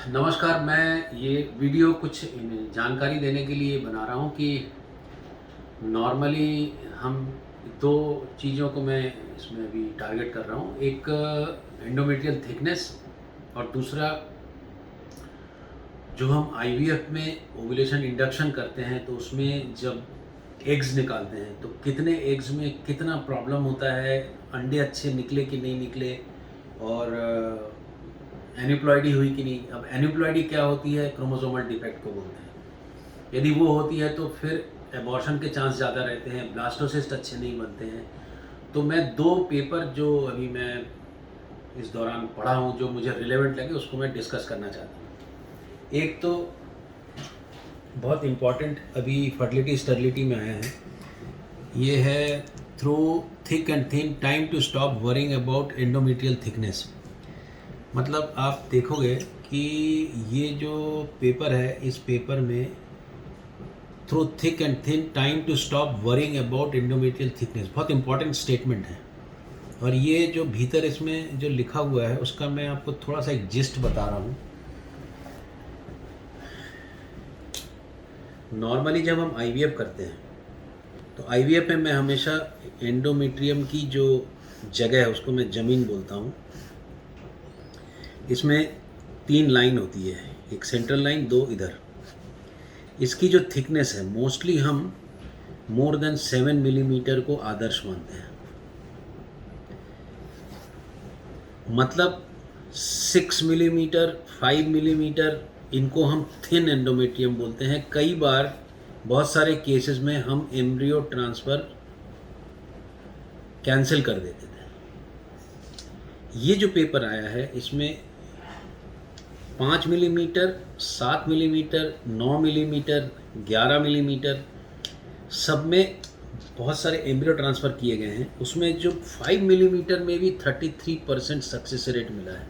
नमस्कार। मैं ये वीडियो कुछ जानकारी देने के लिए बना रहा हूँ कि नॉर्मली हम दो चीज़ों को मैं इसमें अभी टारगेट कर रहा हूँ। एक एंडोमेट्रियल थिकनेस और दूसरा जो हम आईवीएफ में ओव्यूलेशन इंडक्शन करते हैं तो उसमें जब एग्स निकालते हैं तो कितने एग्स में कितना प्रॉब्लम होता है, अंडे अच्छे निकले कि नहीं निकले और एन्यूप्लॉइडी हुई कि नहीं। अब एन्यूप्लॉइडी क्या होती है, क्रोमोसोमल डिफेक्ट को बोलते हैं। यदि वो होती है तो फिर एबॉर्शन के चांस ज़्यादा रहते हैं, ब्लास्टोसिस्ट अच्छे नहीं बनते हैं। तो मैं दो पेपर जो अभी मैं इस दौरान पढ़ा हूँ जो मुझे रिलेवेंट लगे उसको मैं डिस्कस करना चाहता हूँ। एक तो बहुत इम्पॉर्टेंट अभी फर्टिलिटी स्टरलिटी में आया है, ये है through thick and thin time to stop worrying about endometrial thickness. मतलब आप देखोगे कि ये जो पेपर है, इस पेपर में through thick and thin time to stop worrying about endometrial thickness बहुत इंपॉर्टेंट स्टेटमेंट है। और ये जो भीतर इसमें जो लिखा हुआ है उसका मैं आपको थोड़ा सा एक जिस्ट बता रहा हूँ। नॉर्मली जब हम आईवीएफ करते हैं तो आईवीएफ में मैं हमेशा एंडोमेट्रियम की जो जगह है उसको मैं ज़मीन बोलता हूँ। इसमें 3 लाइन होती है, एक सेंट्रल लाइन, 2 इधर। इसकी जो थिकनेस है मोस्टली हम मोर देन 7 मिलीमीटर को आदर्श मानते हैं। मतलब 6 मिलीमीटर, 5 मिलीमीटर, इनको हम थिन एंडोमेट्रियम बोलते हैं। कई बार बहुत सारे केसेस में हम एम्ब्रियो ट्रांसफ़र कैंसिल कर देते थे। ये जो पेपर आया है इसमें 5 मिलीमीटर, 7 मिलीमीटर, 9 मिलीमीटर, 11 मिलीमीटर सब में बहुत सारे एम्ब्रियो ट्रांसफ़र किए गए हैं। उसमें जो 5 मिलीमीटर में भी 33% सक्सेस रेट मिला है।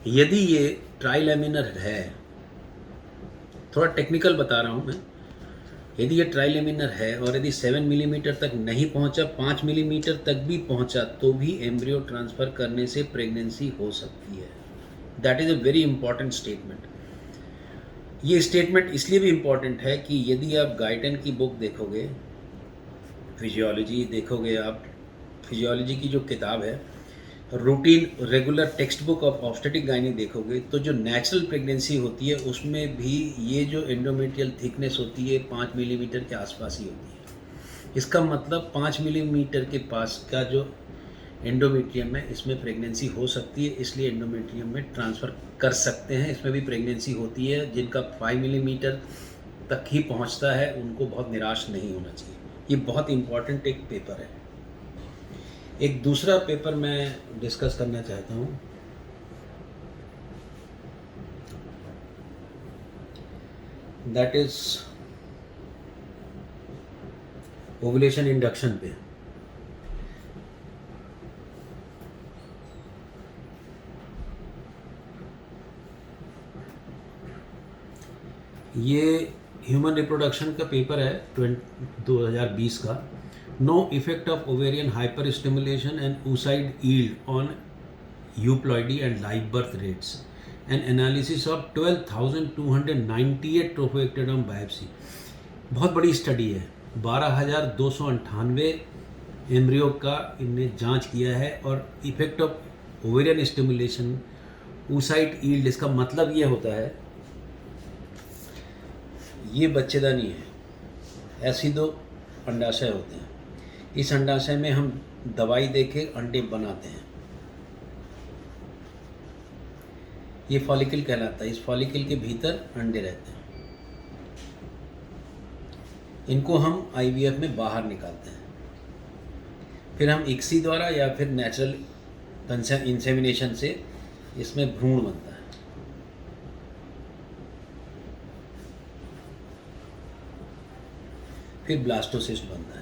यदि ये ट्राइलेमिनर है, थोड़ा टेक्निकल बता रहा हूँ मैं, यदि ये ट्राइलेमिनर है और यदि 7 मिलीमीटर तक नहीं पहुँचा, 5 मिलीमीटर तक भी पहुँचा, तो भी एम्ब्रियो ट्रांसफ़र करने से प्रेगनेंसी हो सकती है। That is a very important statement. ये स्टेटमेंट इसलिए भी इम्पॉर्टेंट है कि यदि आप गाइटन की बुक देखोगे, फिजियोलॉजी देखोगे, आप फिजियोलॉजी की जो किताब है, routine regular text book of obstetric gynae देखोगे, तो जो नेचुरल प्रेगनेंसी होती है उसमें भी ये जो एंडोमेट्रियल थिकनेस होती है 5 मिलीमीटर के आसपास ही होती है। इसका मतलब 5 मिलीमीटर के पास का जो एंडोमेट्रियम है इसमें प्रेगनेंसी हो सकती है, इसलिए एंडोमेट्रियम में ट्रांसफ़र कर सकते हैं। इसमें भी प्रेगनेंसी होती है। जिनका 5 मिलीमीटर तक ही पहुंचता है उनको बहुत निराश नहीं होना चाहिए। ये बहुत इम्पॉर्टेंट एक पेपर है। एक दूसरा पेपर मैं डिस्कस करना चाहता हूँ, दैट इज ओव्यूलेशन इंडक्शन पे। ये ह्यूमन रिप्रोडक्शन का पेपर है 2020 का। No effect of ovarian hyper stimulation and oocyte yield on euploidy and live birth rates, an analysis of 12,298 trophectoderm biopsy. बहुत बड़ी स्टडी है, 12,298 एम्ब्रियो का इनने जांच किया है। और effect of ovarian stimulation, oocyte yield, इसका मतलब ये होता है, ये बच्चेदानी है, ऐसी 2 अंडाशय होते हैं। इस अंडाशय में हम दवाई देके अंडे बनाते हैं। ये फॉलिकल कहलाता है। इस फॉलिकल के भीतर अंडे रहते हैं। इनको हम आईवीएफ में बाहर निकालते हैं। फिर हम इक्सी द्वारा या फिर नेचुरल इंसेमिनेशन से इसमें भ्रूण बनता है। फिर ब्लास्टोसिस्ट बनता है।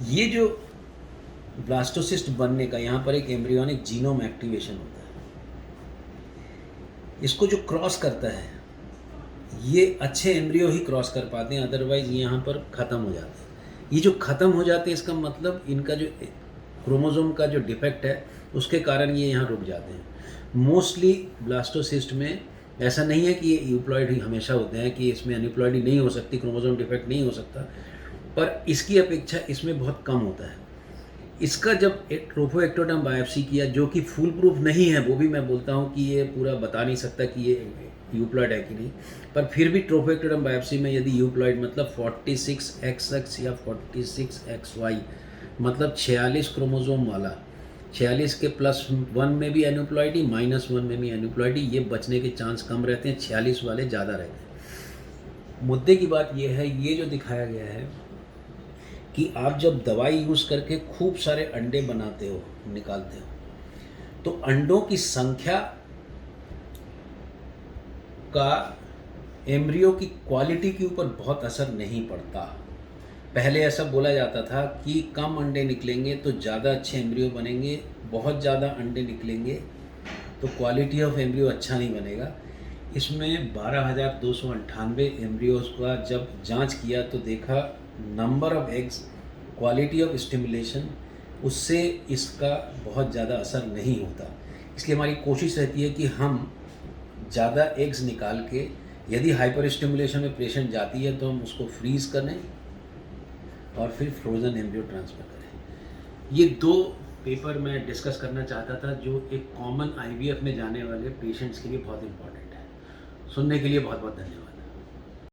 ये जो ब्लास्टोसिस्ट बनने का यहाँ पर एक एम्ब्रियोनिक जीनोम एक्टिवेशन होता है। इसको जो क्रॉस करता है, ये अच्छे एम्ब्रियो ही क्रॉस कर पाते हैं, अदरवाइज ये यहाँ पर ख़त्म हो जाते हैं। ये जो ख़त्म हो जाते हैं इसका मतलब इनका जो क्रोमोसोम का जो डिफेक्ट है उसके कारण ये यहाँ रुक जाते हैं। मोस्टली ब्लास्टोसिस्ट में ऐसा नहीं है कि ये यूप्लॉइड ही हमेशा होते हैं, कि इसमें एन्यूप्लॉइड ही नहीं हो सकती, क्रोमोसोम डिफेक्ट नहीं हो सकता, पर इसकी अपेक्षा इसमें बहुत कम होता है। इसका जब एक ट्रोफोएक्टोडर्म बायोप्सी किया, जो कि फुल प्रूफ नहीं है, वो भी मैं बोलता हूँ कि ये पूरा बता नहीं सकता कि ये यूप्लॉइड है कि नहीं, पर फिर भी ट्रोफोएक्टोडर्म बायोप्सी में यदि यूप्लॉइड मतलब 46XX या 46XY मतलब 46 क्रोमोसोम वाला, 46 के +1 में भी एन्यूप्लॉइडी, -1 में भी एन्यूप्लॉइडी, ये बचने के चांस कम रहते हैं, 46 वाले ज़्यादा रहते हैं। मुद्दे की बात ये है, ये जो दिखाया गया है कि आप जब दवाई यूज़ करके खूब सारे अंडे बनाते हो, निकालते हो, तो अंडों की संख्या का एम्ब्रियो की क्वालिटी के ऊपर बहुत असर नहीं पड़ता। पहले ऐसा बोला जाता था कि कम अंडे निकलेंगे तो ज़्यादा अच्छे एम्ब्रियो बनेंगे, बहुत ज़्यादा अंडे निकलेंगे तो क्वालिटी ऑफ एम्ब्रियो अच्छा नहीं बनेगा। इसमें 12,298 एम्ब्रियोज का जब जांच किया तो देखा number of eggs, quality of stimulation, उससे इसका बहुत ज़्यादा असर नहीं होता। इसलिए हमारी कोशिश रहती है कि हम ज़्यादा एग्स निकाल के, यदि हाइपर स्टिमुलेशन में पेशेंट जाती है तो हम उसको फ्रीज़ करें और फिर फ्रोज़न एम्ब्रियो ट्रांसफ़र करें। ये 2 पेपर मैं डिस्कस करना चाहता था जो एक कॉमन आईवीएफ में जाने वाले पेशेंट्स के लिए बहुत इम्पॉर्टेंट है। सुनने के लिए बहुत बहुत धन्यवाद।